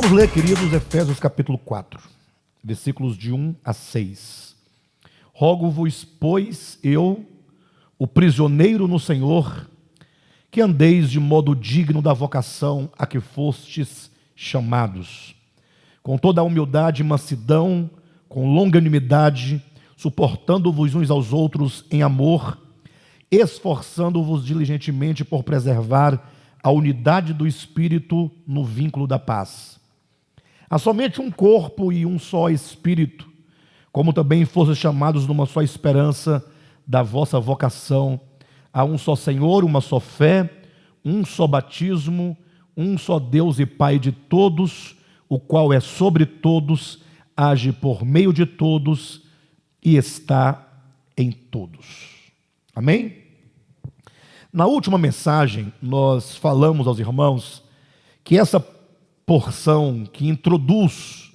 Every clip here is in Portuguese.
Vamos ler, queridos, Efésios capítulo 4, versículos de 1 a 6. Rogo-vos, pois, eu, o prisioneiro no Senhor, que andeis de modo digno da vocação a que fostes chamados, com toda a humildade e mansidão, com longanimidade, suportando-vos uns aos outros em amor, esforçando-vos diligentemente por preservar a unidade do Espírito no vínculo da paz. Há somente um corpo e um só Espírito, como também fostes chamados numa só esperança da vossa vocação. Há um só Senhor, uma só fé, um só batismo, um só Deus e Pai de todos, o qual é sobre todos, age por meio de todos e está em todos. Amém? Na última mensagem, nós falamos aos irmãos que essa porção que introduz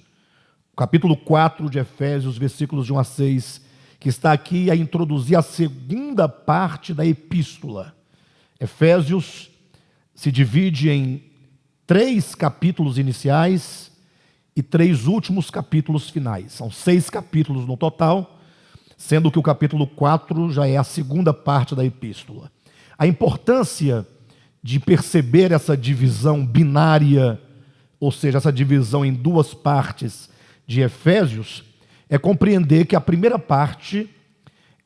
o capítulo 4 de Efésios, versículos de 1 a 6, que está aqui a introduzir a segunda parte da epístola. Efésios se divide em 3 capítulos iniciais e 3 últimos capítulos finais. São 6 capítulos no total, sendo que o capítulo 4 já é a segunda parte da epístola. A importância de perceber essa divisão binária, ou seja, essa divisão em 2 partes de Efésios, é compreender que a primeira parte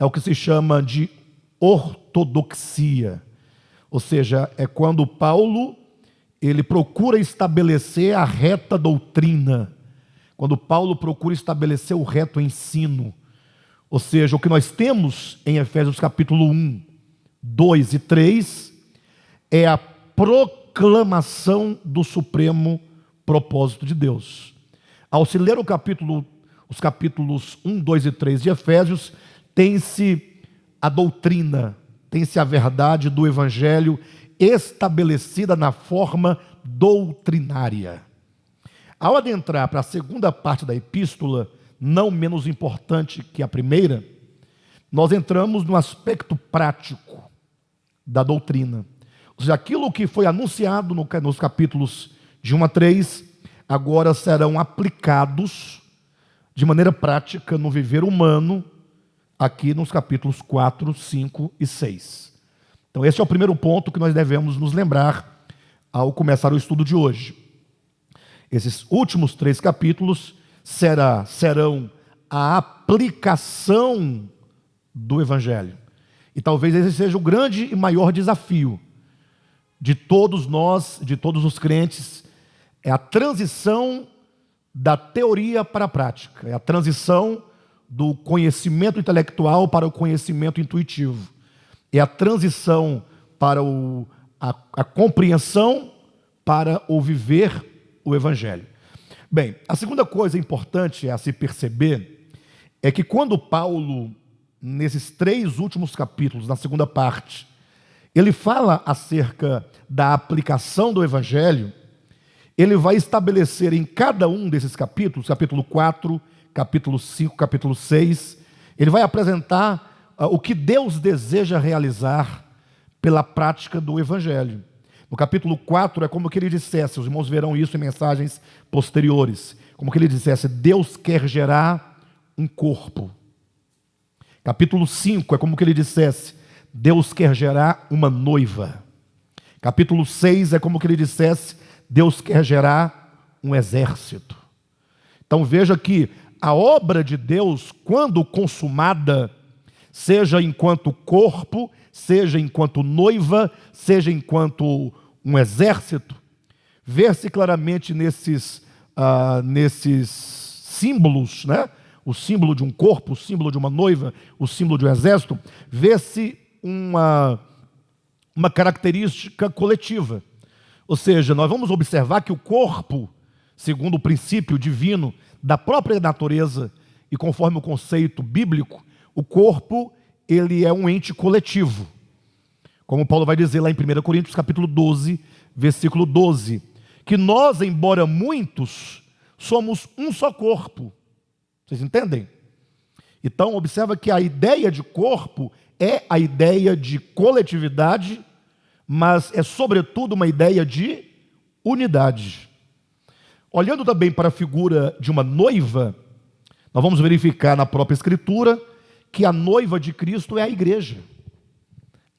é o que se chama de ortodoxia, ou seja, é quando Paulo ele procura estabelecer a reta doutrina, quando Paulo procura estabelecer o reto ensino, ou seja, o que nós temos em Efésios capítulo 1, 2 e 3 é a proclamação do supremo propósito de Deus. Ao se ler os capítulos 1, 2 e 3 de Efésios, tem-se a doutrina, tem-se a verdade do Evangelho estabelecida na forma doutrinária. Ao adentrar para a segunda parte da epístola, não menos importante que a primeira, nós entramos no aspecto prático da doutrina. Ou seja, aquilo que foi anunciado nos capítulos de 1 a 3, agora serão aplicados de maneira prática no viver humano, aqui nos capítulos 4, 5 e 6. Então esse é o primeiro ponto que nós devemos nos lembrar ao começar o estudo de hoje. Esses últimos 3 capítulos serão a aplicação do Evangelho. E talvez esse seja o grande e maior desafio de todos nós, de todos os crentes, é a transição da teoria para a prática, é a transição do conhecimento intelectual para o conhecimento intuitivo, é a transição para a compreensão para o viver o Evangelho. Bem, a segunda coisa importante a se perceber é que quando Paulo, nesses 3 últimos capítulos, na segunda parte, ele fala acerca da aplicação do Evangelho, ele vai estabelecer em cada um desses capítulos, capítulo 4, capítulo 5, capítulo 6, ele vai apresentar o que Deus deseja realizar pela prática do Evangelho. No capítulo 4 é como que ele dissesse, os irmãos verão isso em mensagens posteriores, como que ele dissesse, Deus quer gerar um corpo. Capítulo 5 é como que ele dissesse, Deus quer gerar uma noiva. Capítulo 6 é como que ele dissesse, Deus quer gerar um exército. Então veja que a obra de Deus, quando consumada, seja enquanto corpo, seja enquanto noiva, seja enquanto um exército, vê-se claramente nesses símbolos, né? O símbolo de um corpo, o símbolo de uma noiva, o símbolo de um exército, vê-se uma característica coletiva. Ou seja, nós vamos observar que o corpo, segundo o princípio divino da própria natureza e conforme o conceito bíblico, o corpo ele é um ente coletivo. Como Paulo vai dizer lá em 1 Coríntios capítulo 12, versículo 12, que nós, embora muitos, somos um só corpo. Vocês entendem? Então, observa que a ideia de corpo é a ideia de coletividade, mas é sobretudo uma ideia de unidade. Olhando também para a figura de uma noiva, nós vamos verificar na própria Escritura que a noiva de Cristo é a igreja.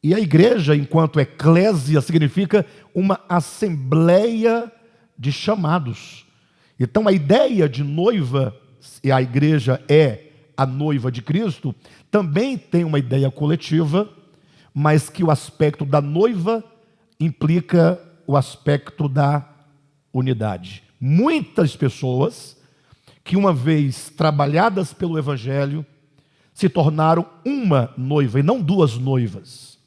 E a igreja, enquanto eclésia, significa uma assembleia de chamados. Então a ideia de noiva, e a igreja é a noiva de Cristo, também tem uma ideia coletiva, mas que o aspecto da noiva implica o aspecto da unidade. Muitas pessoas que uma vez trabalhadas pelo Evangelho se tornaram uma noiva e não duas noivas.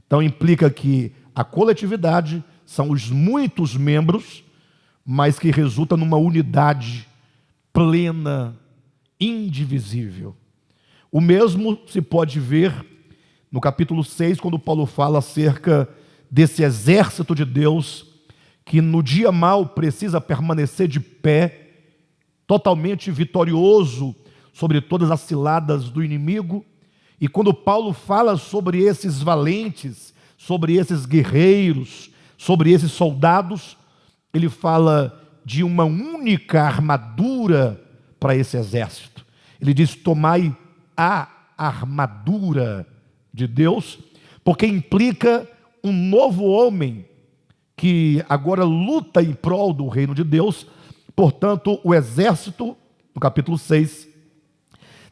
Então implica que a coletividade são os muitos membros, mas que resulta numa unidade plena, indivisível. O mesmo se pode ver no capítulo 6, quando Paulo fala acerca desse exército de Deus, que no dia mau precisa permanecer de pé, totalmente vitorioso sobre todas as ciladas do inimigo. E quando Paulo fala sobre esses valentes, sobre esses guerreiros, sobre esses soldados, ele fala de uma única armadura para esse exército. Ele diz: tomai a armadura de Deus, porque implica um novo homem que agora luta em prol do reino de Deus. Portanto, o exército, no capítulo 6,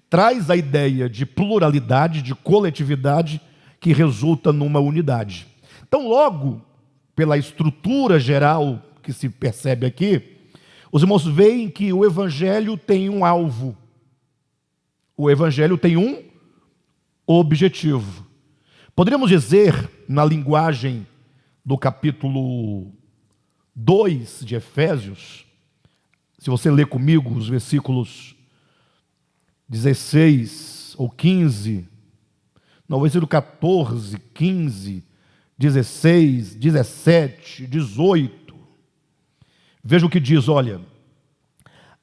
traz a ideia de pluralidade, de coletividade, que resulta numa unidade. Então, logo, pela estrutura geral que se percebe aqui, os irmãos veem que o Evangelho tem um alvo. O Evangelho tem um objetivo. Poderíamos dizer, na linguagem do capítulo 2 de Efésios, se você ler comigo os versículos 16 ou 15, no versículo 14, 15, 16, 17, 18, veja o que diz: olha,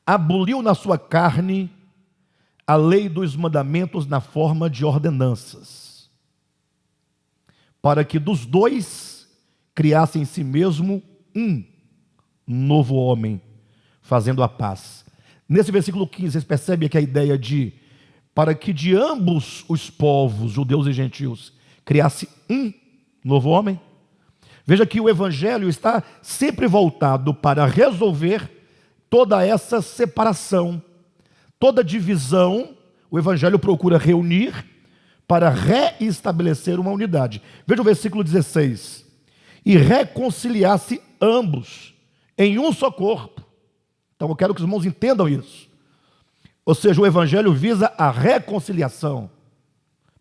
aboliu na sua carne a lei dos mandamentos na forma de ordenanças, para que dos dois criasse em si mesmo um novo homem, fazendo a paz. Nesse versículo 15, vocês percebem que a ideia de para que de ambos os povos, judeus e gentios, criasse um novo homem. Veja que o Evangelho está sempre voltado para resolver toda essa separação, toda divisão. O Evangelho procura reunir para reestabelecer uma unidade. Veja o versículo 16: e reconciliasse ambos em um só corpo. Então eu quero que os irmãos entendam isso. Ou seja, o Evangelho visa a reconciliação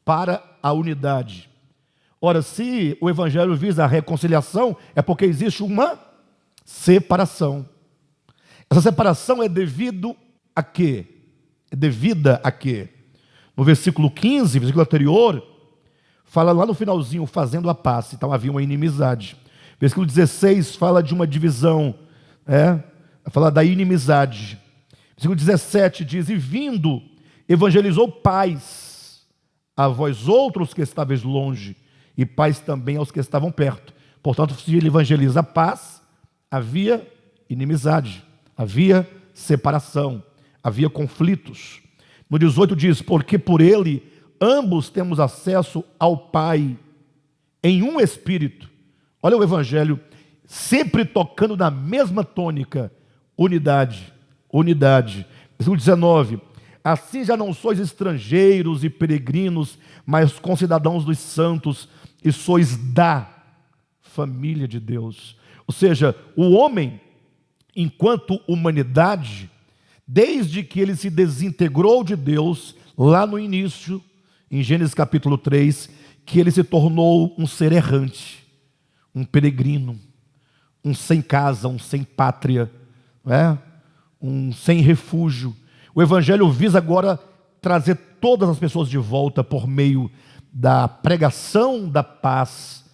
para a unidade. Ora, se o Evangelho visa a reconciliação, é porque existe uma separação. Essa separação é devido a quê? É devida a quê? No versículo 15, versículo anterior, fala lá no finalzinho, fazendo a paz. Então havia uma inimizade. Versículo 16 fala de uma divisão, fala da inimizade. Versículo 17 diz: e vindo, evangelizou paz a vós outros que estáveis longe, e paz também aos que estavam perto. Portanto, se ele evangeliza a paz, havia inimizade, havia separação, havia conflitos. No 18 diz: porque por ele ambos temos acesso ao Pai em um Espírito. Olha o Evangelho sempre tocando na mesma tônica: unidade, unidade. Versículo 19: assim já não sois estrangeiros e peregrinos, mas concidadãos dos santos, e sois da família de Deus. Ou seja, o homem, enquanto humanidade, desde que ele se desintegrou de Deus, lá no início, em Gênesis capítulo 3, que ele se tornou um ser errante, um peregrino, um sem casa, um sem pátria, um sem refúgio. O Evangelho visa agora trazer todas as pessoas de volta por meio da pregação da paz,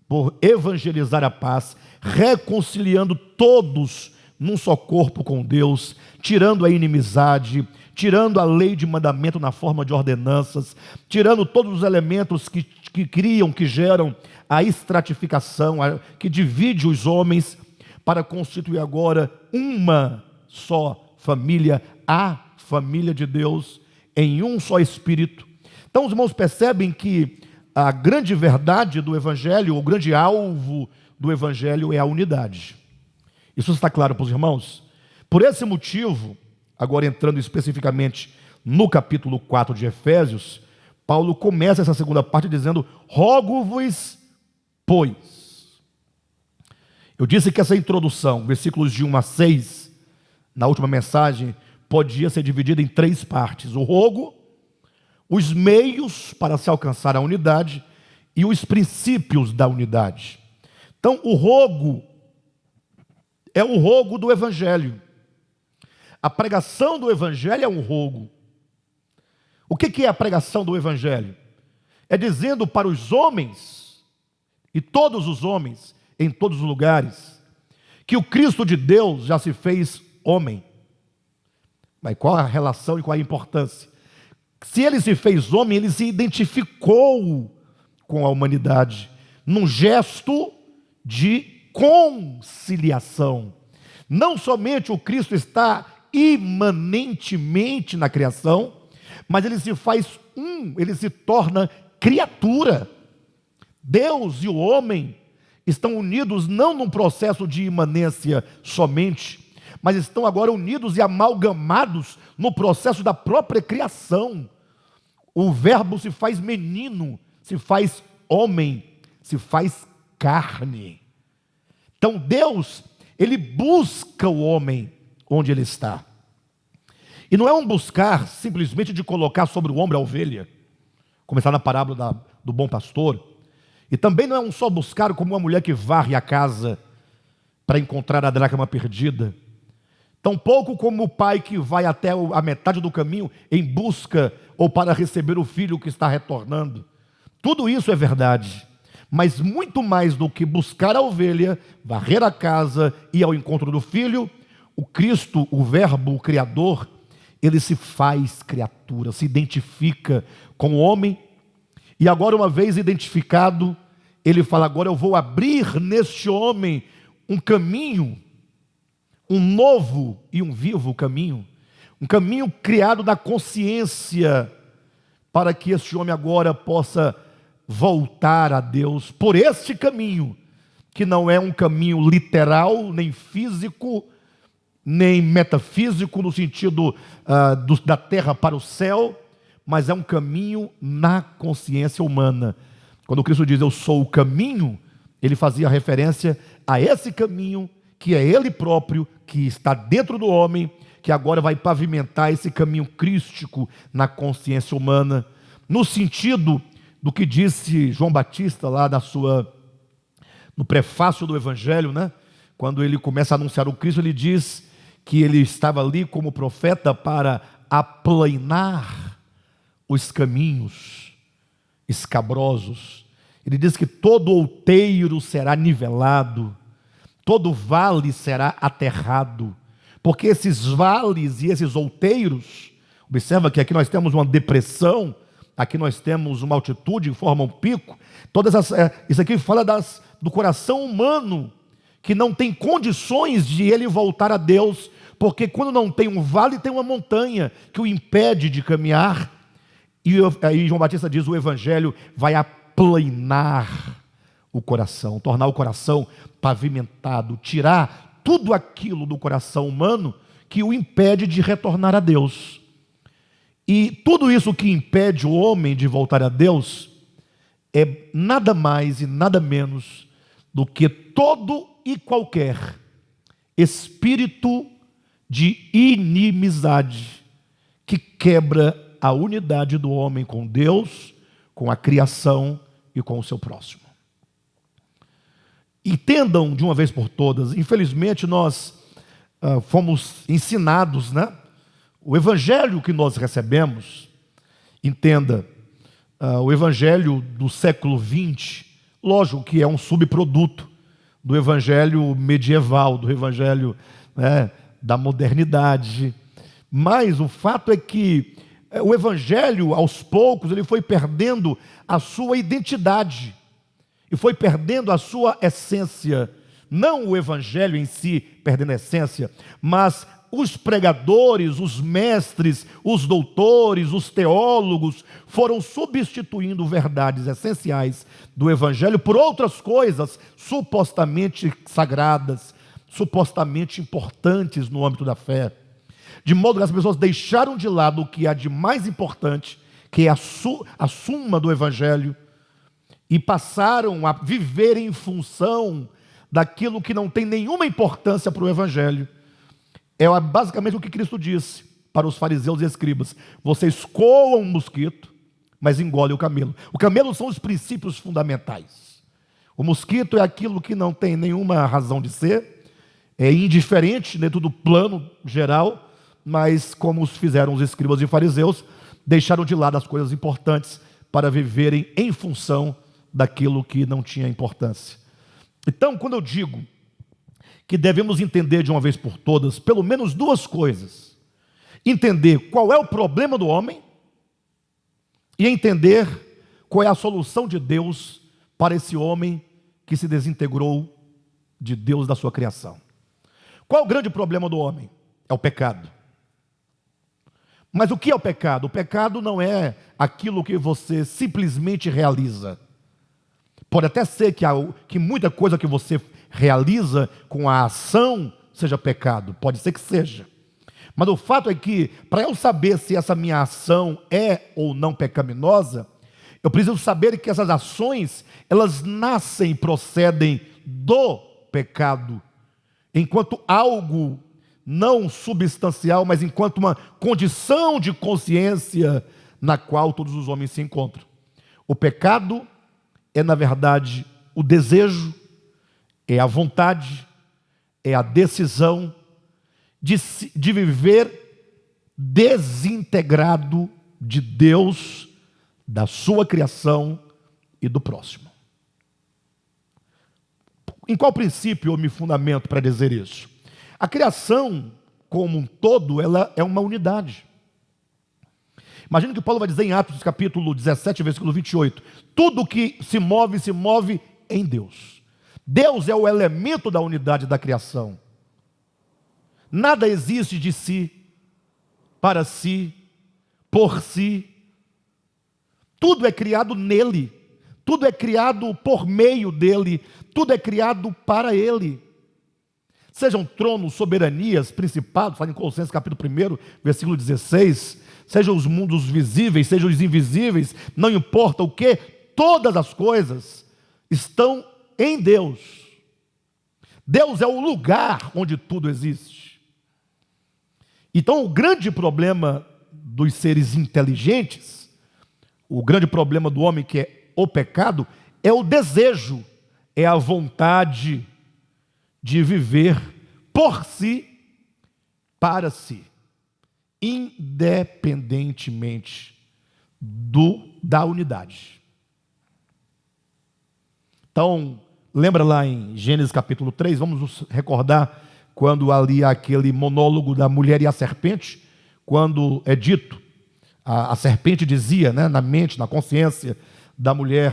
por evangelizar a paz, reconciliando todos num só corpo com Deus, tirando a inimizade, tirando a lei de mandamento na forma de ordenanças, tirando todos os elementos que criam, que geram a estratificação, que divide os homens, para constituir agora uma só família, a família de Deus, em um só Espírito. Então os irmãos percebem que a grande verdade do Evangelho, o grande alvo do Evangelho é a unidade. Isso está claro para os irmãos? Por esse motivo, agora entrando especificamente no capítulo 4 de Efésios, Paulo começa essa segunda parte dizendo: rogo-vos, pois. Eu disse que essa introdução, versículos de 1 a 6, na última mensagem, podia ser dividida em 3 partes: o rogo, os meios para se alcançar a unidade e os princípios da unidade. Então, o rogo é o rogo do Evangelho. A pregação do Evangelho é um rogo. O que é a pregação do Evangelho? É dizendo para os homens, e todos os homens, em todos os lugares, que o Cristo de Deus já se fez homem. Mas qual a relação e qual a importância? Se ele se fez homem, ele se identificou com a humanidade, num gesto de conciliação. Não somente o Cristo está imanentemente na criação, mas ele se faz ele se torna criatura. Deus e o homem estão unidos não num processo de imanência somente, mas estão agora unidos e amalgamados no processo da própria criação. O verbo se faz menino, se faz homem, se faz carne. Então Deus, ele busca o homem onde ele está. E não é um buscar simplesmente de colocar sobre o ombro a ovelha, como está na parábola do bom pastor. E também não é um só buscar como uma mulher que varre a casa para encontrar a dracma perdida. Tampouco como o pai que vai até a metade do caminho em busca ou para receber o filho que está retornando. Tudo isso é verdade, mas muito mais do que buscar a ovelha, varrer a casa e ir ao encontro do filho, o Cristo, o Verbo, o Criador, ele se faz criatura, se identifica com o homem, e agora, uma vez identificado, ele fala: agora eu vou abrir neste homem um caminho, um novo e um vivo caminho, um caminho criado da consciência, para que este homem agora possa voltar a Deus por este caminho, que não é um caminho literal, nem físico, nem metafísico no sentido da terra para o céu, mas é um caminho na consciência humana. Quando Cristo diz: eu sou o caminho, ele fazia referência a esse caminho, que é ele próprio, que está dentro do homem, que agora vai pavimentar esse caminho crístico na consciência humana, no sentido do que disse João Batista lá no prefácio do Evangelho, né? Quando ele começa a anunciar o Cristo, ele diz que ele estava ali como profeta para aplainar os caminhos escabrosos. Ele diz que todo outeiro será nivelado, todo vale será aterrado, porque esses vales e esses outeiros, observa que aqui nós temos uma depressão, aqui nós temos uma altitude que forma um pico, isso aqui fala do coração humano, que não tem condições de ele voltar a Deus, porque quando não tem um vale, tem uma montanha que o impede de caminhar. E aí João Batista diz: o Evangelho vai aplanar o coração, tornar o coração pavimentado, tirar tudo aquilo do coração humano que o impede de retornar a Deus. E tudo isso que impede o homem de voltar a Deus é nada mais e nada menos do que todo e qualquer espírito de inimizade que quebra a unidade do homem com Deus, com a criação e com o seu próximo. Entendam de uma vez por todas, infelizmente nós fomos ensinados, né? O evangelho que nós recebemos, entenda, o evangelho do século XX, lógico que é um subproduto do evangelho medieval, do evangelho, né, da modernidade, mas o fato é que o evangelho, aos poucos, ele foi perdendo a sua identidade, e foi perdendo a sua essência, não o evangelho em si perdendo a essência, mas os pregadores, os mestres, os doutores, os teólogos foram substituindo verdades essenciais do Evangelho por outras coisas supostamente sagradas, supostamente importantes no âmbito da fé. De modo que as pessoas deixaram de lado o que há de mais importante, que é a suma do Evangelho, e passaram a viver em função daquilo que não tem nenhuma importância para o Evangelho. É basicamente o que Cristo disse para os fariseus e escribas: vocês coam um mosquito, mas engolem o camelo. O camelo são os princípios fundamentais. O mosquito é aquilo que não tem nenhuma razão de ser, é indiferente dentro do plano geral, mas como os fizeram os escribas e fariseus, deixaram de lado as coisas importantes para viverem em função daquilo que não tinha importância. Então, quando eu digo que devemos entender de uma vez por todas pelo menos duas coisas: entender qual é o problema do homem e entender qual é a solução de Deus para esse homem que se desintegrou de Deus, da sua criação. Qual é o grande problema do homem? É o pecado. Mas o que é o pecado? O pecado não é aquilo que você simplesmente realiza. Pode até ser que muita coisa que você realiza com a ação seja pecado. Pode ser que seja. Mas o fato é que, para eu saber se essa minha ação é ou não pecaminosa, eu preciso saber que essas ações, elas nascem e procedem do pecado, enquanto algo não substancial, mas enquanto uma condição de consciência na qual todos os homens se encontram. O pecado é, na verdade, o desejo, é a vontade, é a decisão de viver desintegrado de Deus, da sua criação e do próximo. Em qual princípio eu me fundamento para dizer isso? A criação, como um todo, ela é uma unidade. Imagina que Paulo vai dizer em Atos capítulo 17, versículo 28. Tudo que se move em Deus. Deus é o elemento da unidade da criação. Nada existe de si, para si, por si. Tudo é criado nele. Tudo é criado por meio dele. Tudo é criado para ele. Sejam tronos, soberanias, principados, fala em Colossenses capítulo 1, versículo 16, sejam os mundos visíveis, sejam os invisíveis, não importa o que, todas as coisas estão em Deus. Deus é o lugar onde tudo existe. Então, o grande problema dos seres inteligentes, o grande problema do homem, que é o pecado, é o desejo, é a vontade de viver por si, para si, independentemente da unidade. Então, lembra lá em Gênesis capítulo 3, vamos nos recordar quando ali há aquele monólogo da mulher e a serpente, quando é dito, a serpente dizia, né, na mente, na consciência da mulher,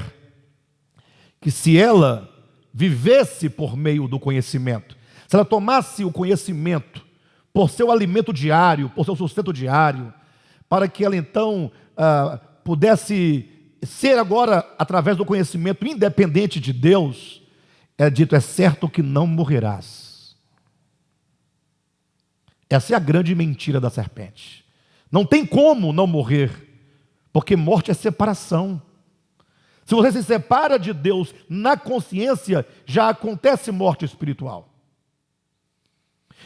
que se ela vivesse por meio do conhecimento, se ela tomasse o conhecimento por seu alimento diário, por seu sustento diário, para que ela então pudesse ser agora, através do conhecimento, independente de Deus, é dito: é certo que não morrerás. Essa é a grande mentira da serpente. Não tem como não morrer, porque morte é separação. Se você se separa de Deus na consciência, já acontece morte espiritual.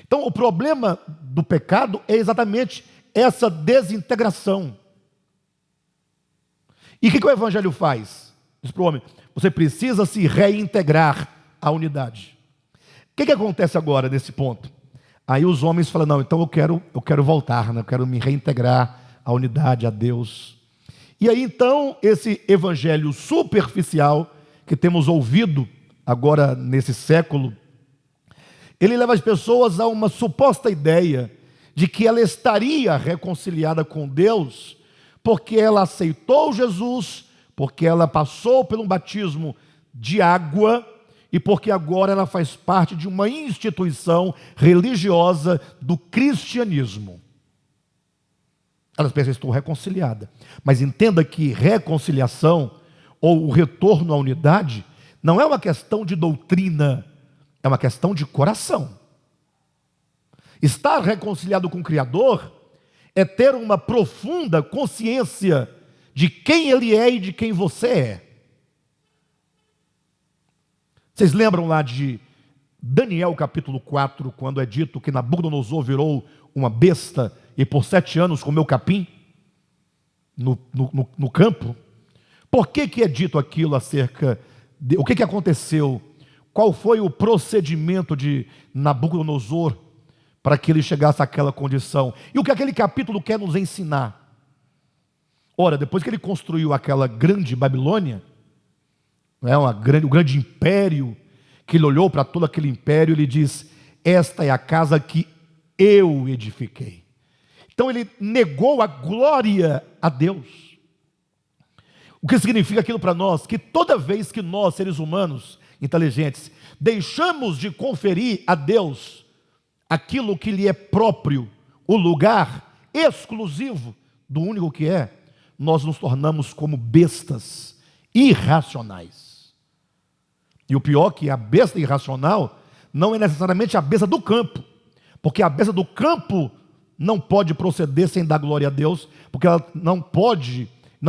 Então, o problema do pecado é exatamente essa desintegração. E o que o Evangelho faz? Diz para o homem: você precisa se reintegrar à unidade. O que acontece agora nesse ponto? Aí os homens falam: não, então eu quero voltar, né? Eu quero me reintegrar à unidade, a Deus. E aí então, esse evangelho superficial que temos ouvido agora nesse século, ele leva as pessoas a uma suposta ideia de que ela estaria reconciliada com Deus, porque ela aceitou Jesus, porque ela passou por um batismo de água, e porque agora ela faz parte de uma instituição religiosa do cristianismo. Elas pensam: estou reconciliada. Mas entenda que reconciliação, ou o retorno à unidade, não é uma questão de doutrina, é uma questão de coração. Estar reconciliado com o Criador é ter uma profunda consciência de quem Ele é e de quem você é. Vocês lembram lá de Daniel capítulo 4, quando é dito que Nabucodonosor virou uma besta e por 7 anos comeu capim no campo? Por que é dito aquilo acerca de... O que aconteceu? Qual foi o procedimento de Nabucodonosor para que ele chegasse àquela condição? E o que aquele capítulo quer nos ensinar? Ora, depois que ele construiu aquela grande Babilônia, o grande império, que ele olhou para todo aquele império, ele diz: esta é a casa que eu edifiquei. Então ele negou a glória a Deus. O que significa aquilo para nós? Que toda vez que nós, seres humanos inteligentes, deixamos de conferir a Deus aquilo que lhe é próprio, o lugar exclusivo do único que é, nós nos tornamos como bestas irracionais. E o pior é que a besta irracional não é necessariamente a besta do campo, porque a besta do campo não pode proceder sem dar glória a Deus, porque ela não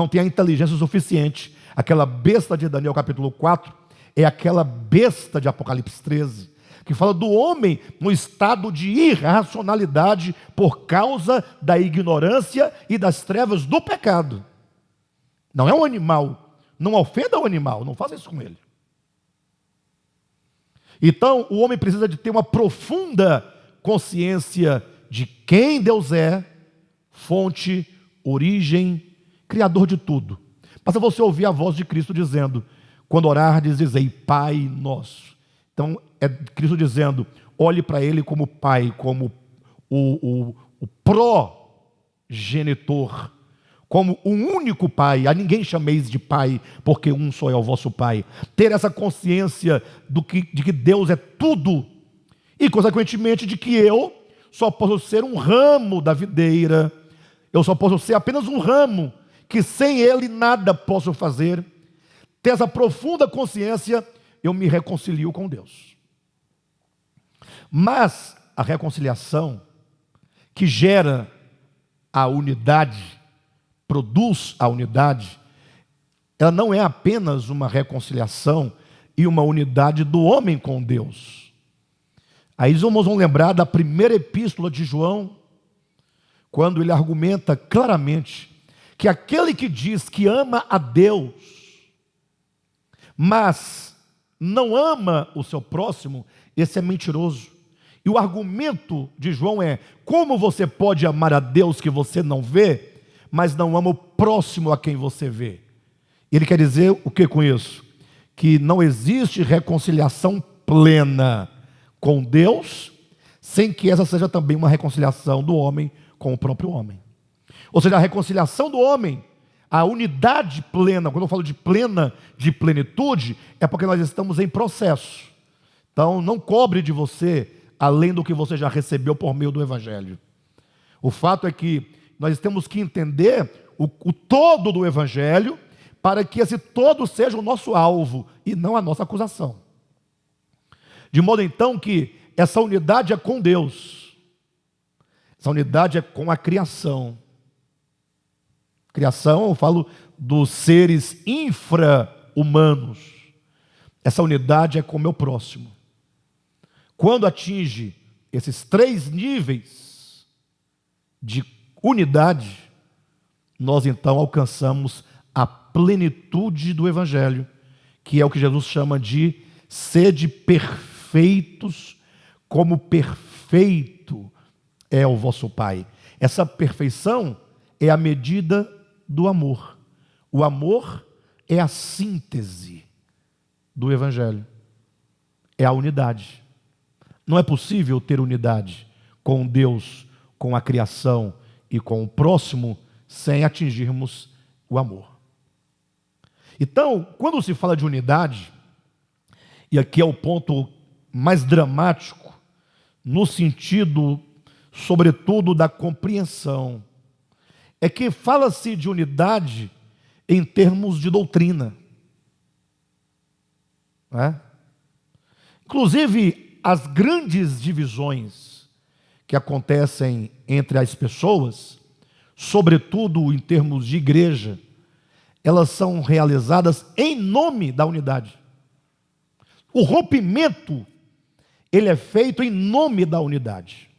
tem a inteligência suficiente. Aquela besta de Daniel capítulo 4 é aquela besta de Apocalipse 13, que fala do homem no estado de irracionalidade por causa da ignorância e das trevas do pecado. Não é um animal, não ofenda o animal, não faça isso com ele. Então, o homem precisa de ter uma profunda consciência de quem Deus é, fonte, origem, criador de tudo. Basta você ouvir a voz de Cristo dizendo: quando orardes, dizei Pai Nosso. Então, é Cristo dizendo: olhe para Ele como Pai, como o progenitor, como o único Pai. A ninguém chameis de Pai, porque um só é o vosso Pai. Ter essa consciência de que Deus é tudo, e consequentemente de que eu só posso ser um ramo da videira, eu só posso ser apenas um ramo, que sem Ele nada posso fazer. Ter essa profunda consciência, eu me reconcilio com Deus. Mas a reconciliação que gera a unidade, produz a unidade, ela não é apenas uma reconciliação e uma unidade do homem com Deus. Aí vamos lembrar da primeira epístola de João, quando ele argumenta claramente que aquele que diz que ama a Deus, mas não ama o seu próximo, esse é mentiroso. E o argumento de João é: como você pode amar a Deus que você não vê, mas não ama o próximo a quem você vê? Ele quer dizer o que com isso? Que não existe reconciliação plena com Deus, sem que essa seja também uma reconciliação do homem com o próprio homem. Ou seja, a reconciliação do homem, a unidade plena, quando eu falo de plena, de plenitude, é porque nós estamos em processo. Então, não cobre de você além do que você já recebeu por meio do Evangelho. O fato é que nós temos que entender o todo do Evangelho, para que esse todo seja o nosso alvo e não a nossa acusação. De modo então que essa unidade é com Deus, essa unidade é com a criação. Criação, eu falo dos seres infra-humanos. Essa unidade é com o meu próximo. Quando atinge esses 3 níveis de unidade, nós então alcançamos a plenitude do Evangelho, que é o que Jesus chama de sede perfeitos, como perfeito é o vosso Pai. Essa perfeição é a medida do amor. O amor é a síntese do Evangelho, é a unidade. Não é possível ter unidade com Deus, com a criação e com o próximo sem atingirmos o amor. Então, quando se fala de unidade, e aqui é o ponto mais dramático, no sentido, sobretudo, da compreensão, é que fala-se de unidade em termos de doutrina. Não é? Inclusive, as grandes divisões que acontecem entre as pessoas, sobretudo em termos de igreja, elas são realizadas em nome da unidade. O rompimento, ele é feito em nome da unidade.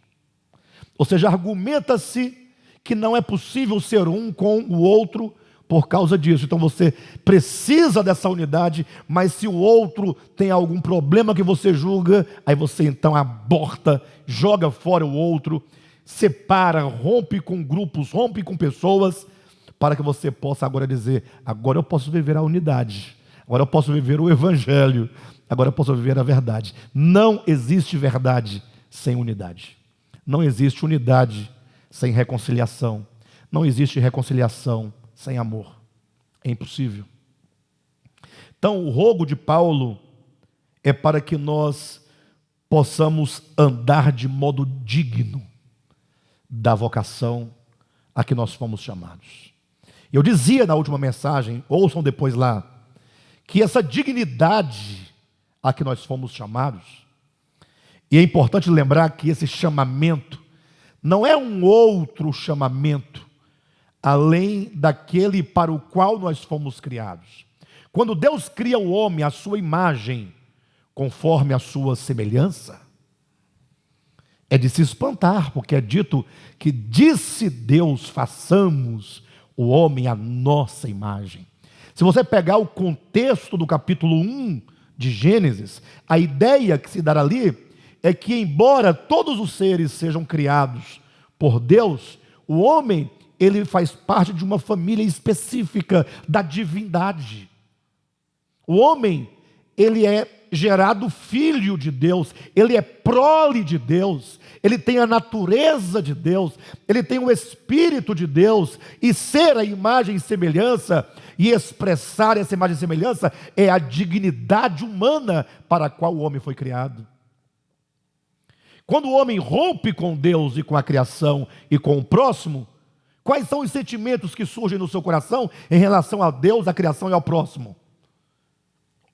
Ou seja, argumenta-se que não é possível ser um com o outro por causa disso. Então você precisa dessa unidade, mas se o outro tem algum problema que você julga, aí você então aborta, joga fora o outro, separa, rompe com grupos, rompe com pessoas, para que você possa agora dizer: agora eu posso viver a unidade, agora eu posso viver o evangelho, agora eu posso viver a verdade. Não existe verdade sem unidade. Não existe unidade sem reconciliação. Não existe reconciliação sem amor. É impossível. Então, o rogo de Paulo é para que nós possamos andar de modo digno da vocação a que nós fomos chamados. Eu dizia na última mensagem, ouçam depois lá, que essa dignidade a que nós fomos chamados, e é importante lembrar que esse chamamento não é um outro chamamento, além daquele para o qual nós fomos criados. Quando Deus cria o homem à sua imagem, conforme a sua semelhança, é de se espantar, porque é dito que disse Deus: façamos o homem à nossa imagem. Se você pegar o contexto do capítulo 1 de Gênesis, a ideia que se dá ali é que, embora todos os seres sejam criados por Deus, o homem, ele faz parte de uma família específica da divindade. O homem, ele é gerado filho de Deus, ele é prole de Deus, ele tem a natureza de Deus, ele tem o Espírito de Deus, e ser a imagem e semelhança, e expressar essa imagem e semelhança, é a dignidade humana para a qual o homem foi criado. Quando o homem rompe com Deus e com a criação e com o próximo, quais são os sentimentos que surgem no seu coração em relação a Deus, a criação e ao próximo?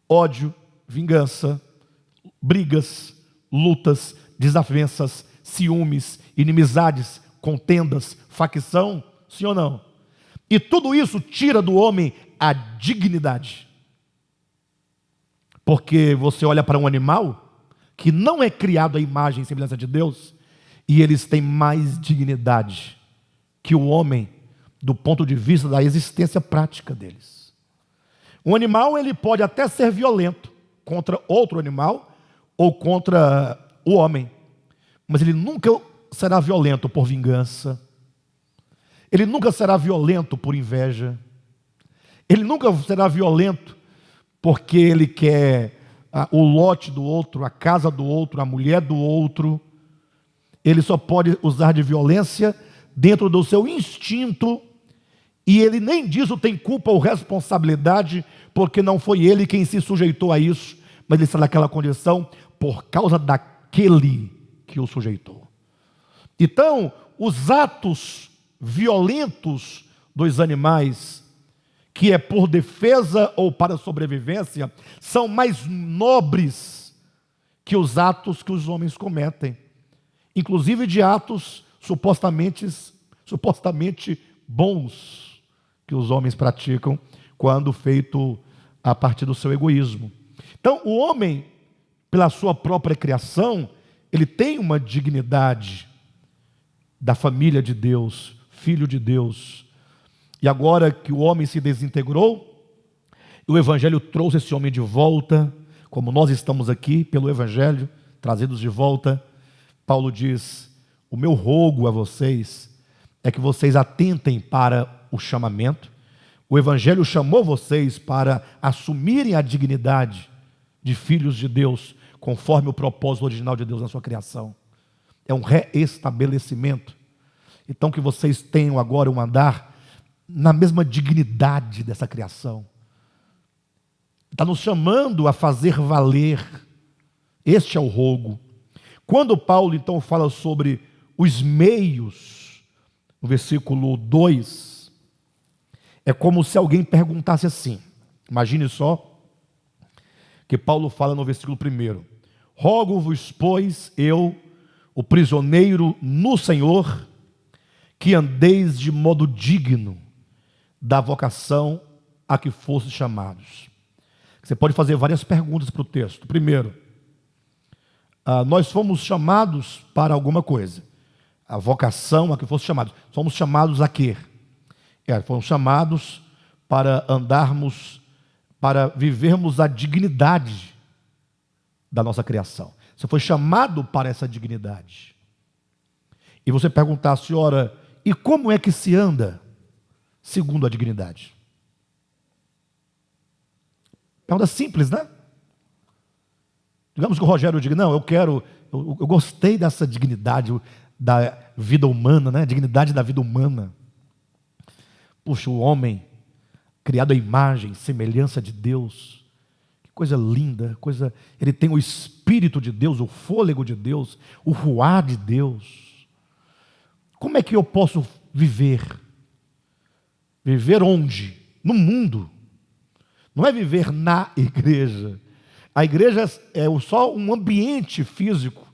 Ódio, vingança, brigas, lutas, desavenças, ciúmes, inimizades, contendas, facção, sim ou não? E tudo isso tira do homem a dignidade. Porque você olha para um animal que não é criado à imagem e semelhança de Deus, e eles têm mais dignidade que o homem, do ponto de vista da existência prática deles. Um animal, ele pode até ser violento contra outro animal ou contra o homem, mas ele nunca será violento por vingança, ele nunca será violento por inveja, ele nunca será violento porque ele quer o lote do outro, a casa do outro, a mulher do outro. Ele só pode usar de violência dentro do seu instinto, e ele nem disso tem culpa ou responsabilidade, porque não foi ele quem se sujeitou a isso, mas ele está naquela condição por causa daquele que o sujeitou. Então, os atos violentos dos animais, que é por defesa ou para sobrevivência, são mais nobres que os atos que os homens cometem, inclusive de atos supostamente bons que os homens praticam quando feito a partir do seu egoísmo. Então, o homem, pela sua própria criação, ele tem uma dignidade da família de Deus, filho de Deus. E agora que o homem se desintegrou, o Evangelho trouxe esse homem de volta, como nós estamos aqui pelo Evangelho, trazidos de volta. Paulo diz: o meu rogo a vocês é que vocês atentem para o chamamento. O Evangelho chamou vocês para assumirem a dignidade de filhos de Deus, conforme o propósito original de Deus na sua criação. É um reestabelecimento. Então, que vocês tenham agora um andar na mesma dignidade dessa criação. Está nos chamando a fazer valer. Este é o rogo. Quando Paulo então fala sobre os meios, no versículo 2, é como se alguém perguntasse assim. Imagine só que Paulo fala no versículo 1: rogo-vos, pois, eu, o prisioneiro no Senhor, que andeis de modo digno da vocação a que fostes chamados. Você pode fazer várias perguntas para o texto. Primeiro, nós fomos chamados para alguma coisa. A vocação a que fomos chamados. Somos chamados a quê? Fomos chamados para andarmos, para vivermos a dignidade da nossa criação. Você foi chamado para essa dignidade. E você perguntasse, ora, e como é que se anda segundo a dignidade? Pergunta simples, né? Digamos que o Rogério diga, não, eu gostei dessa dignidade da vida humana, né? Dignidade da vida humana. Puxa, o homem, criado à imagem, semelhança de Deus, que coisa linda, ele tem o Espírito de Deus, o fôlego de Deus, o ruar de Deus. Como é que eu posso viver? Viver onde? No mundo. Não é viver na igreja. A igreja é só um ambiente físico.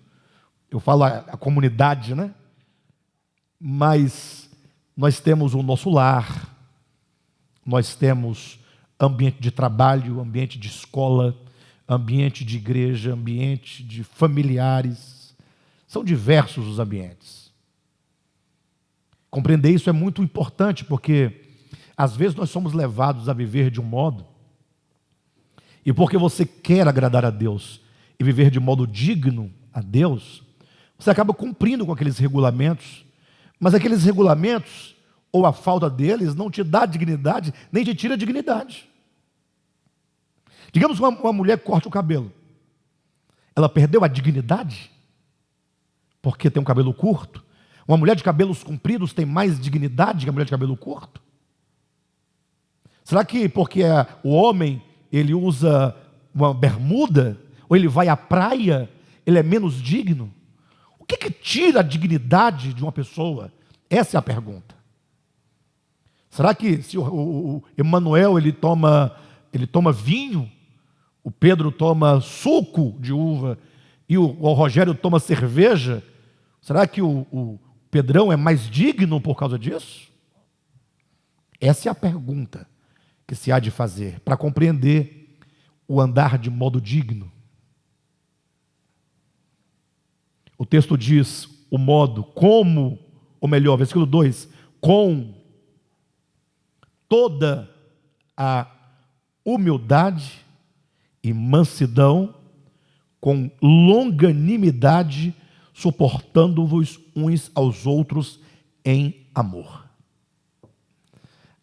Eu falo a comunidade, né? Mas nós temos o nosso lar, nós temos ambiente de trabalho, ambiente de escola, ambiente de igreja, ambiente de familiares. São diversos os ambientes. Compreender isso é muito importante, porque às vezes nós somos levados a viver de um modo, e porque você quer agradar a Deus e viver de modo digno a Deus, você acaba cumprindo com aqueles regulamentos, mas aqueles regulamentos, ou a falta deles, não te dá dignidade, nem te tira dignidade. Digamos que uma mulher corte o cabelo. Ela perdeu a dignidade? Porque tem um cabelo curto? Uma mulher de cabelos compridos tem mais dignidade que a mulher de cabelo curto? Será que porque o homem, ele usa uma bermuda, ou ele vai à praia, ele é menos digno? O que tira a dignidade de uma pessoa? Essa é a pergunta. Será que se o Emanuel ele toma vinho, o Pedro toma suco de uva e o Rogério toma cerveja, será que o Pedrão é mais digno por causa disso? Essa é a pergunta que se há de fazer para compreender o andar de modo digno. O texto diz o modo como, ou melhor, versículo 2, com toda a humildade e mansidão, com longanimidade, suportando-vos uns aos outros em amor.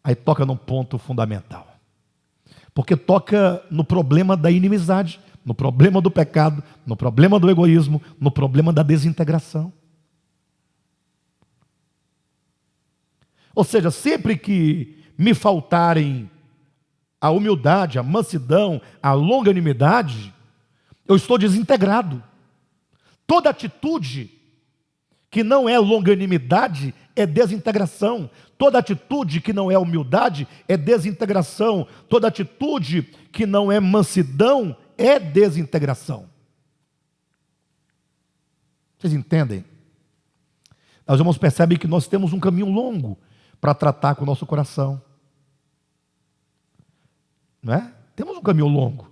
Aí toca num ponto fundamental, porque toca no problema da inimizade, no problema do pecado, no problema do egoísmo, no problema da desintegração. Ou seja, sempre que me faltarem a humildade, a mansidão, a longanimidade, eu estou desintegrado. Toda atitude que não é longanimidade é desintegração. Toda atitude que não é humildade é desintegração. Toda atitude que não é mansidão é desintegração. Vocês entendem? Os irmãos percebem que nós temos um caminho longo para tratar com o nosso coração. Não é? Temos um caminho longo.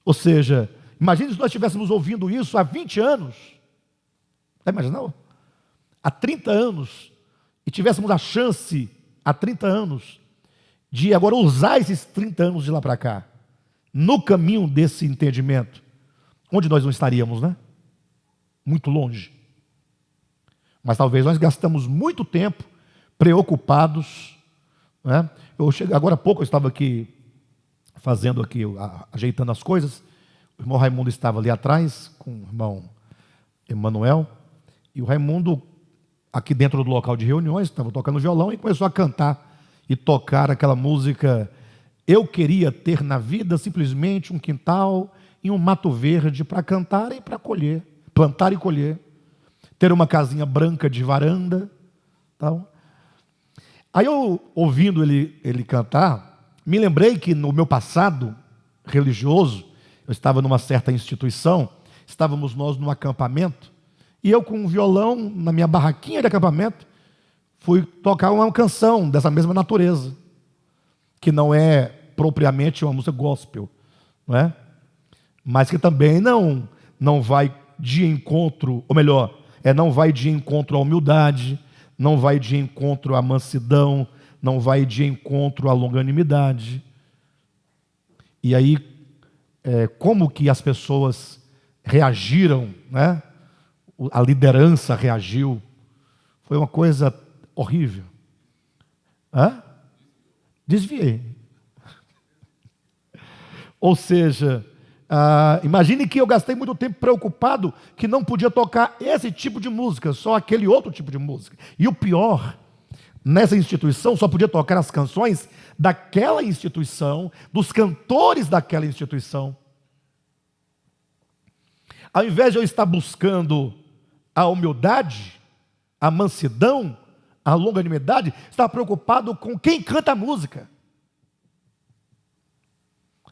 Ou seja, imagine se nós estivéssemos ouvindo isso há 20 anos. Está imaginando? Há 30 anos. E tivéssemos a chance, há 30 anos, de agora usar esses 30 anos de lá para cá, no caminho desse entendimento. Onde nós não estaríamos, né? Muito longe. Mas talvez nós gastamos muito tempo preocupados, né? Agora há pouco eu estava aqui fazendo aqui, ajeitando as coisas. O irmão Raimundo estava ali atrás com o irmão Emanuel, e o Raimundo aqui dentro do local de reuniões estava tocando violão e começou a cantar e tocar aquela música Eu queria ter na vida simplesmente um quintal e um mato verde para cantar e para colher, plantar e colher, ter uma casinha branca de varanda, tal. Aí eu, ouvindo ele cantar, me lembrei que no meu passado religioso, eu estava numa certa instituição, estávamos nós num acampamento, e eu com um violão na minha barraquinha de acampamento, fui tocar uma canção dessa mesma natureza, que não é propriamente uma música gospel, não é? Mas que também não vai de encontro, ou melhor, não vai de encontro à humildade, não vai de encontro à mansidão, não vai de encontro à longanimidade. E aí, como que as pessoas reagiram, né? A liderança reagiu, foi uma coisa horrível. Desviei. Ou seja, imagine que eu gastei muito tempo preocupado que não podia tocar esse tipo de música, só aquele outro tipo de música. E o pior, nessa instituição só podia tocar as canções daquela instituição, dos cantores daquela instituição. Ao invés de eu estar buscando a humildade, a mansidão, a longanimidade, estava preocupado com quem canta a música.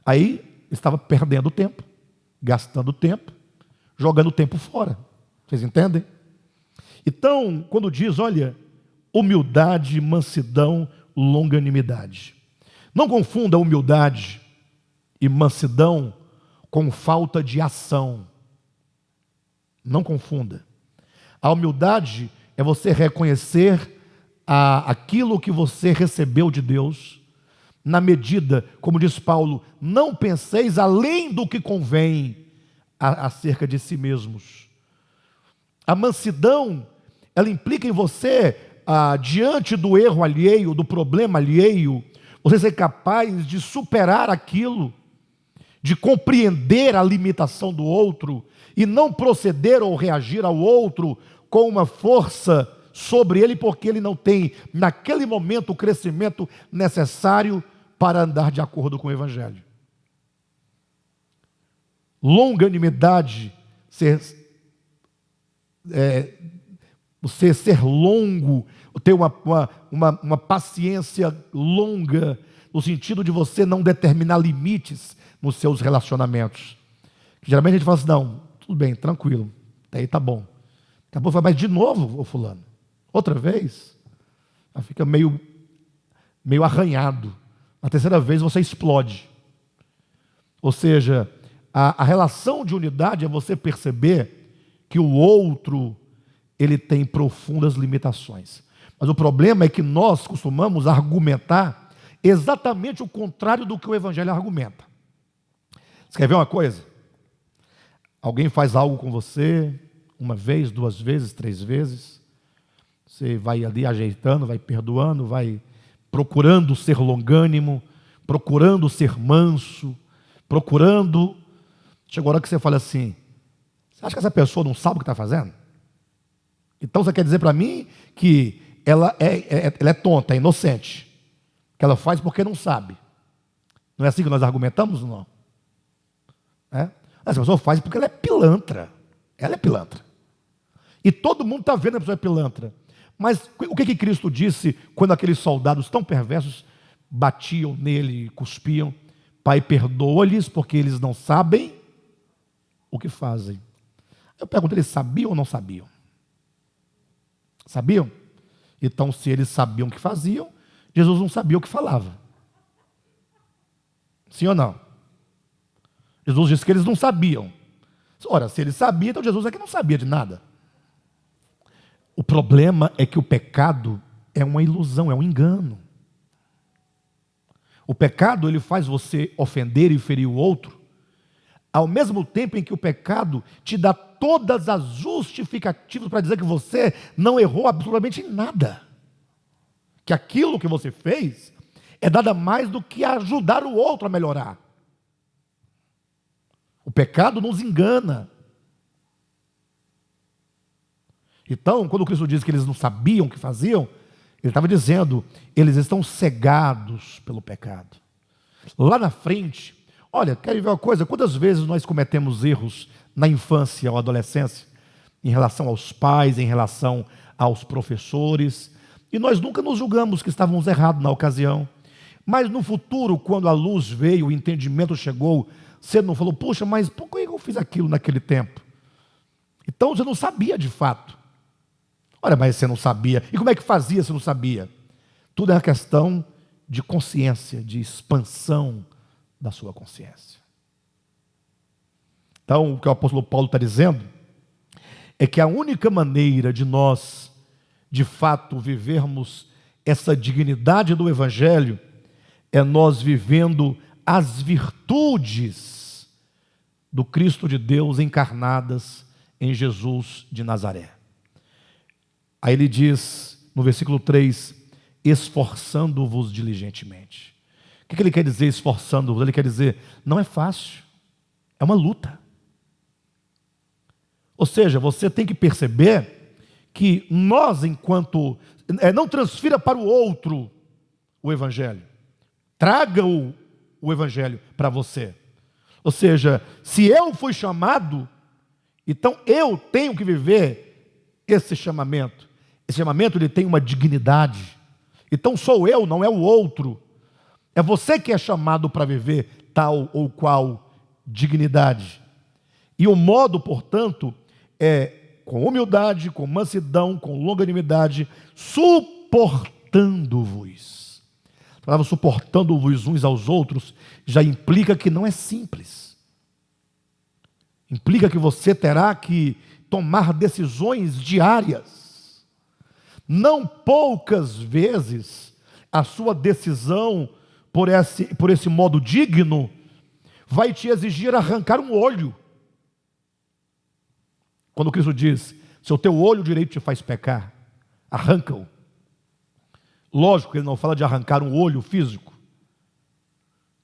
Aí estava perdendo tempo, gastando tempo, jogando tempo fora. Vocês entendem? Então, quando diz, olha, humildade, mansidão, longanimidade. Não confunda humildade e mansidão com falta de ação. Não confunda. A humildade é você reconhecer aquilo que você recebeu de Deus, na medida, como diz Paulo, não penseis além do que convém acerca de si mesmos. A mansidão, ela implica em você, diante do erro alheio, do problema alheio, você ser capaz de superar aquilo, de compreender a limitação do outro, e não proceder ou reagir ao outro com uma força sobre ele, porque ele não tem, naquele momento, o crescimento necessário para andar de acordo com o Evangelho. Longanimidade, você ser longo, ter uma paciência longa, no sentido de você não determinar limites nos seus relacionamentos. Geralmente a gente fala assim, não, tudo bem, tranquilo, daí tá bom. Acabou, mas de novo, ô fulano, outra vez, ela fica meio arranhado. Na terceira vez você explode. Ou seja, a relação de unidade é você perceber que o outro, ele tem profundas limitações. Mas o problema é que nós costumamos argumentar exatamente o contrário do que o Evangelho argumenta. Você quer ver uma coisa? Alguém faz algo com você, uma vez, duas vezes, três vezes, você vai ali ajeitando, vai perdoando, vai procurando ser longânimo, procurando ser manso, procurando. Chega a hora que você fala assim, você acha que essa pessoa não sabe o que está fazendo? Então você quer dizer para mim que ela é tonta, é inocente, que ela faz porque não sabe. Não é assim que nós argumentamos, não? Essa pessoa faz porque ela é pilantra. Ela é pilantra. E todo mundo está vendo que a pessoa é pilantra. Mas o que Cristo disse quando aqueles soldados tão perversos batiam nele e cuspiam? Pai, perdoa-lhes porque eles não sabem o que fazem. Eu pergunto, eles sabiam ou não sabiam? Sabiam? Então, se eles sabiam o que faziam, Jesus não sabia o que falava. Sim ou não? Jesus disse que eles não sabiam. Ora, se eles sabiam, então Jesus é que não sabia de nada. O problema é que o pecado é uma ilusão, é um engano. O pecado, ele faz você ofender e ferir o outro, ao mesmo tempo em que o pecado te dá todas as justificativas para dizer que você não errou absolutamente em nada. Que aquilo que você fez é nada mais do que ajudar o outro a melhorar. O pecado nos engana. Então, quando Cristo diz que eles não sabiam o que faziam, ele estava dizendo, eles estão cegados pelo pecado. Lá na frente, olha, querem ver uma coisa? Quantas vezes nós cometemos erros na infância ou adolescência, em relação aos pais, em relação aos professores, e nós nunca nos julgamos que estávamos errados na ocasião. Mas no futuro, quando a luz veio, o entendimento chegou, você não falou, puxa, mas por que eu fiz aquilo naquele tempo? Então você não sabia de fato. Olha, mas você não sabia. E como é que fazia se não sabia? Tudo é uma questão de consciência, de expansão da sua consciência. Então, o que o apóstolo Paulo está dizendo é que a única maneira de nós, de fato, vivermos essa dignidade do Evangelho é nós vivendo as virtudes do Cristo de Deus encarnadas em Jesus de Nazaré. Aí ele diz, no versículo 3, esforçando-vos diligentemente. O que ele quer dizer esforçando-vos? Ele quer dizer, não é fácil, é uma luta. Ou seja, você tem que perceber que nós, enquanto... não transfira para o outro o Evangelho. Traga o Evangelho para você. Ou seja, se eu fui chamado, então eu tenho que viver esse chamamento. Esse chamamento ele tem uma dignidade. Então sou eu, não é o outro. É você que é chamado para viver tal ou qual dignidade. E o modo, portanto, é com humildade, com mansidão, com longanimidade, suportando-vos. A palavra suportando-vos uns aos outros já implica que não é simples. Implica que você terá que tomar decisões diárias. Não poucas vezes a sua decisão por esse modo digno vai te exigir arrancar um olho. Quando Cristo diz, se o teu olho direito te faz pecar, arranca-o. Lógico que ele não fala de arrancar um olho físico,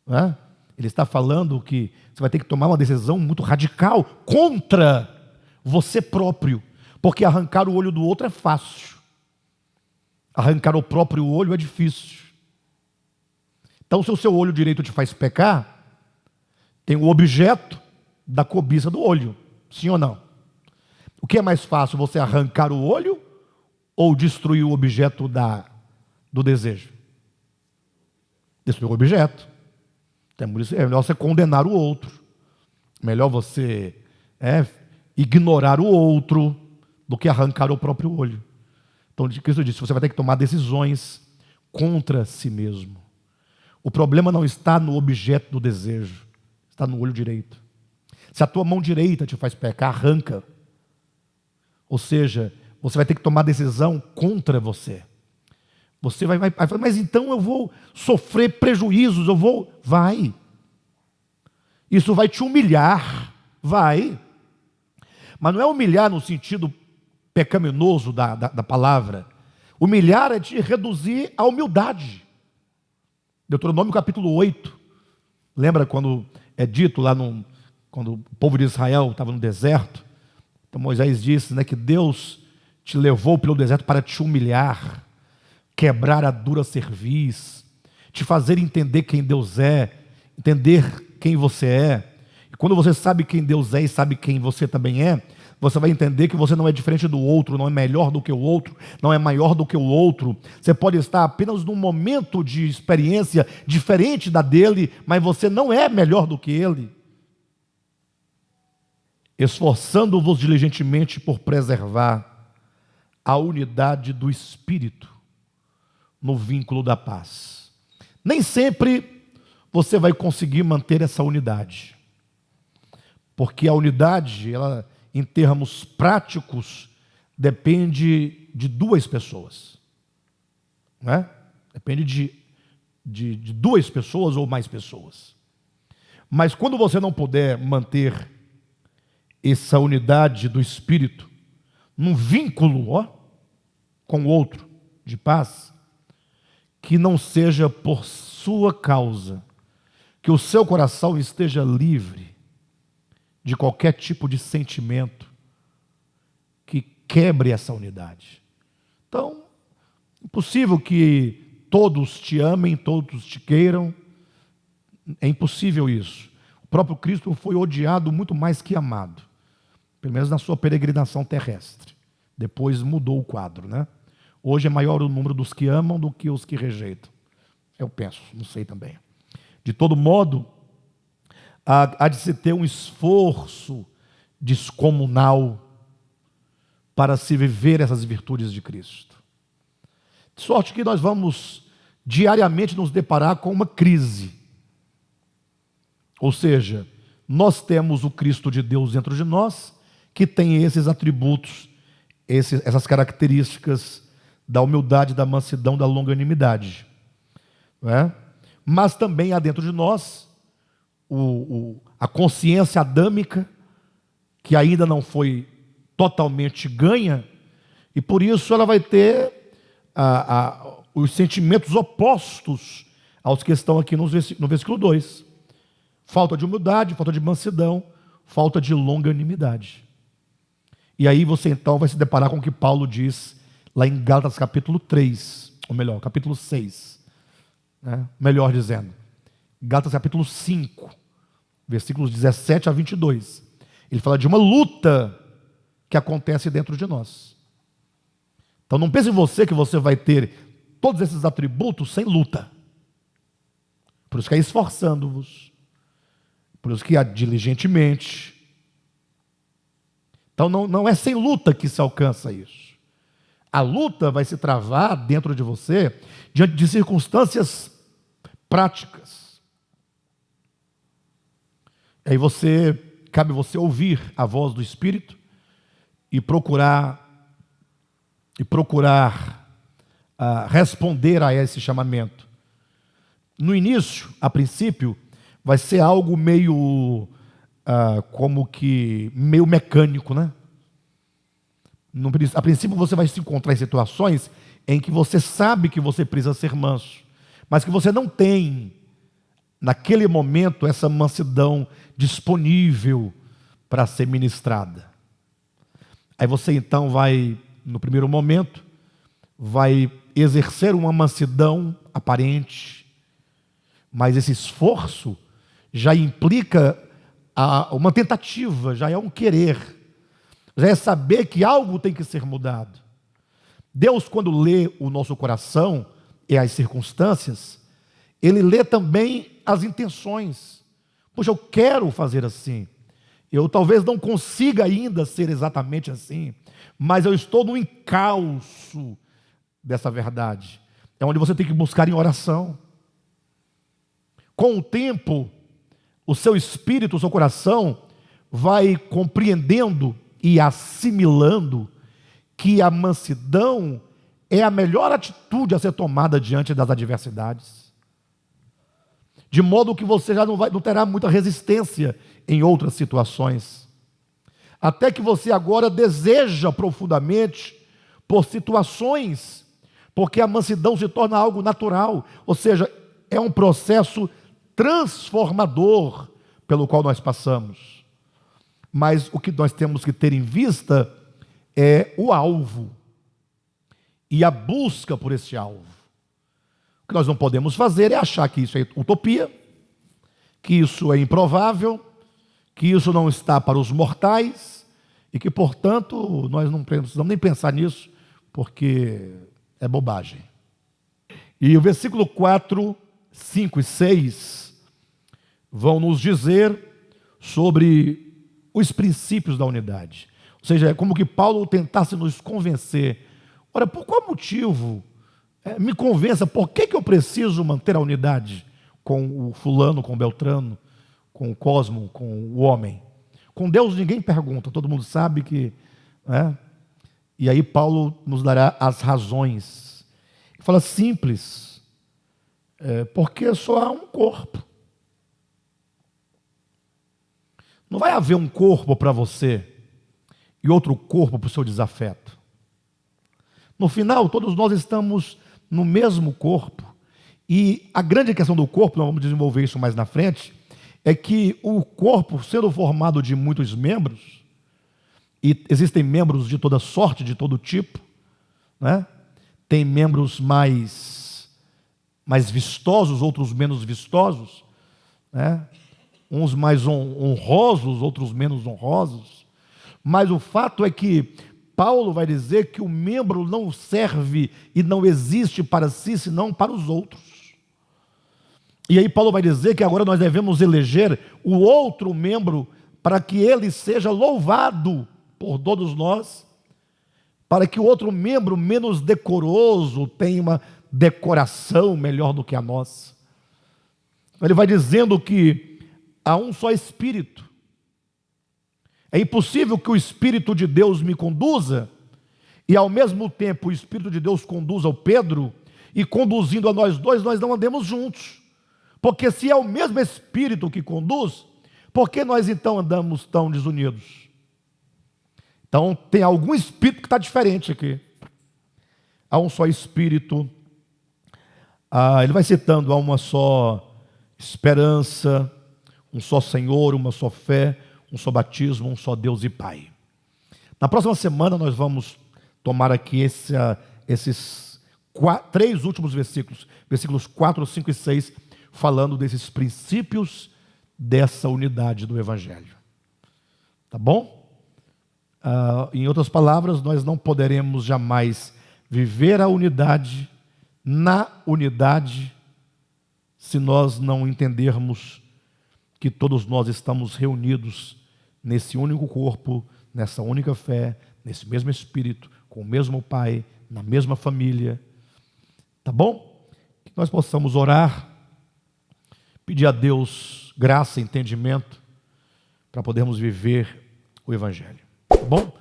né? Ele está falando que você vai ter que tomar uma decisão muito radical contra você próprio, porque arrancar o olho do outro é fácil, arrancar o próprio olho é difícil. Então, se o seu olho direito te faz pecar, tem o objeto da cobiça do olho, sim ou não? O que é mais fácil, você arrancar o olho ou destruir o objeto do desejo? Destruir o objeto. Então, é melhor você condenar o outro. É melhor você ignorar o outro do que arrancar o próprio olho. Então, Cristo disse, você vai ter que tomar decisões contra si mesmo. O problema não está no objeto do desejo, está no olho direito. Se a tua mão direita te faz pecar, arranca. Ou seja, você vai ter que tomar decisão contra você. Você vai falar, mas então eu vou sofrer prejuízos, vai. Isso vai te humilhar, vai. Mas não é humilhar no sentido pecaminoso da palavra. Humilhar é te reduzir à humildade. Deuteronômio capítulo 8. Lembra quando é dito lá, quando o povo de Israel estava no deserto? Então Moisés disse, né, que Deus te levou pelo deserto para te humilhar, quebrar a dura cerviz, te fazer entender quem Deus é, entender quem você é. E quando você sabe quem Deus é e sabe quem você também é, você vai entender que você não é diferente do outro, não é melhor do que o outro, não é maior do que o outro. Você pode estar apenas num momento de experiência diferente da dele, mas você não é melhor do que ele. Esforçando-vos diligentemente por preservar a unidade do Espírito no vínculo da paz. Nem sempre você vai conseguir manter essa unidade, porque a unidade, ela, em termos práticos, depende de duas pessoas, né? Depende de duas pessoas ou mais pessoas. Mas quando você não puder manter essa unidade do Espírito num vínculo com o outro de paz, que não seja por sua causa, que o seu coração esteja livre de qualquer tipo de sentimento que quebre essa unidade. Então, é possível que todos te amem, todos te queiram, É impossível isso. O próprio Cristo foi odiado muito mais que amado, pelo menos na sua peregrinação terrestre. Depois mudou o quadro, né? Hoje é maior o número dos que amam do que os que rejeitam. Eu penso, não sei também. De todo modo, há de se ter um esforço descomunal para se viver essas virtudes de Cristo. De sorte que nós vamos diariamente nos deparar com uma crise. Ou seja, nós temos o Cristo de Deus dentro de nós, que tem esses atributos, essas características da humildade, da mansidão, da longanimidade. Não é? Mas também há dentro de nós a consciência adâmica, que ainda não foi totalmente ganha, e por isso ela vai ter os sentimentos opostos aos que estão aqui no versículo 2. Falta de humildade, falta de mansidão, falta de longanimidade. E aí você então vai se deparar com o que Paulo diz lá em Gálatas capítulo 3, ou melhor, capítulo 6, né? Melhor dizendo, Gálatas capítulo 5, versículos 17 a 22. Ele fala de uma luta que acontece dentro de nós. Então não pense em você que você vai ter todos esses atributos sem luta. Por isso que é esforçando-vos. Por isso que diligentemente. Então não é sem luta que se alcança isso. A luta vai se travar dentro de você diante de circunstâncias práticas. E aí cabe você ouvir a voz do Espírito e procurar responder a esse chamamento. No início, a princípio, vai ser algo meio meio mecânico, né? A princípio você vai se encontrar em situações em que você sabe que você precisa ser manso, mas que você não tem, naquele momento, essa mansidão disponível para ser ministrada. Aí você então vai, no primeiro momento, vai exercer uma mansidão aparente, mas esse esforço já implica uma tentativa, já é um querer, já é saber que algo tem que ser mudado. Deus, quando lê o nosso coração e as circunstâncias, Ele lê também as intenções. Poxa, eu quero fazer assim. Eu talvez não consiga ainda ser exatamente assim, mas eu estou no encalço dessa verdade. É onde você tem que buscar em oração. Com o tempo, o seu espírito, o seu coração vai compreendendo e assimilando que a mansidão é a melhor atitude a ser tomada diante das adversidades. De modo que você já não terá muita resistência em outras situações. Até que você agora deseja profundamente por situações, porque a mansidão se torna algo natural, ou seja, é um processo transformador pelo qual nós passamos. Mas o que nós temos que ter em vista é o alvo e a busca por esse alvo. O que nós não podemos fazer é achar que isso é utopia, que isso é improvável, que isso não está para os mortais e que, portanto, nós não precisamos nem pensar nisso, porque é bobagem. E o versículo 4, 5 e 6 vão nos dizer sobre os princípios da unidade. Ou seja, é como que Paulo tentasse nos convencer. Ora, por qual motivo? Me convença, por que eu preciso manter a unidade com o fulano, com o Beltrano, com o Cosmo, com o homem? Com Deus ninguém pergunta, todo mundo sabe que... E aí Paulo nos dará as razões. Ele fala simples, porque só há um corpo. Não vai haver um corpo para você e outro corpo para o seu desafeto. No final, todos nós estamos no mesmo corpo. E a grande questão do corpo, nós vamos desenvolver isso mais na frente, é que o corpo, sendo formado de muitos membros, e existem membros de toda sorte, de todo tipo, né? Tem membros mais vistosos, outros menos vistosos, né? Uns mais honrosos, outros menos honrosos, mas o fato é que Paulo vai dizer que o membro não serve e não existe para si, senão para os outros. E aí Paulo vai dizer que agora nós devemos eleger o outro membro para que ele seja louvado por todos nós, para que o outro membro menos decoroso tenha uma decoração melhor do que a nossa. Ele vai dizendo que há um só Espírito. É impossível que o Espírito de Deus me conduza e ao mesmo tempo o Espírito de Deus conduza o Pedro, e conduzindo a nós dois, nós não andemos juntos. Porque se é o mesmo Espírito que conduz, por que nós então andamos tão desunidos? Então tem algum Espírito que está diferente aqui. Há um só Espírito. Ele vai citando, há uma só esperança, um só Senhor, uma só fé, um só batismo, um só Deus e Pai. Na próxima semana nós vamos tomar aqui esses 3 últimos versículos, versículos 4, 5 e 6, falando desses princípios dessa unidade do Evangelho. Tá bom? Em outras palavras, nós não poderemos jamais viver a unidade, na unidade, se nós não entendermos que todos nós estamos reunidos nesse único corpo, nessa única fé, nesse mesmo Espírito, com o mesmo Pai, na mesma família. Tá bom? Que nós possamos orar, pedir a Deus graça e entendimento para podermos viver o Evangelho. Tá bom?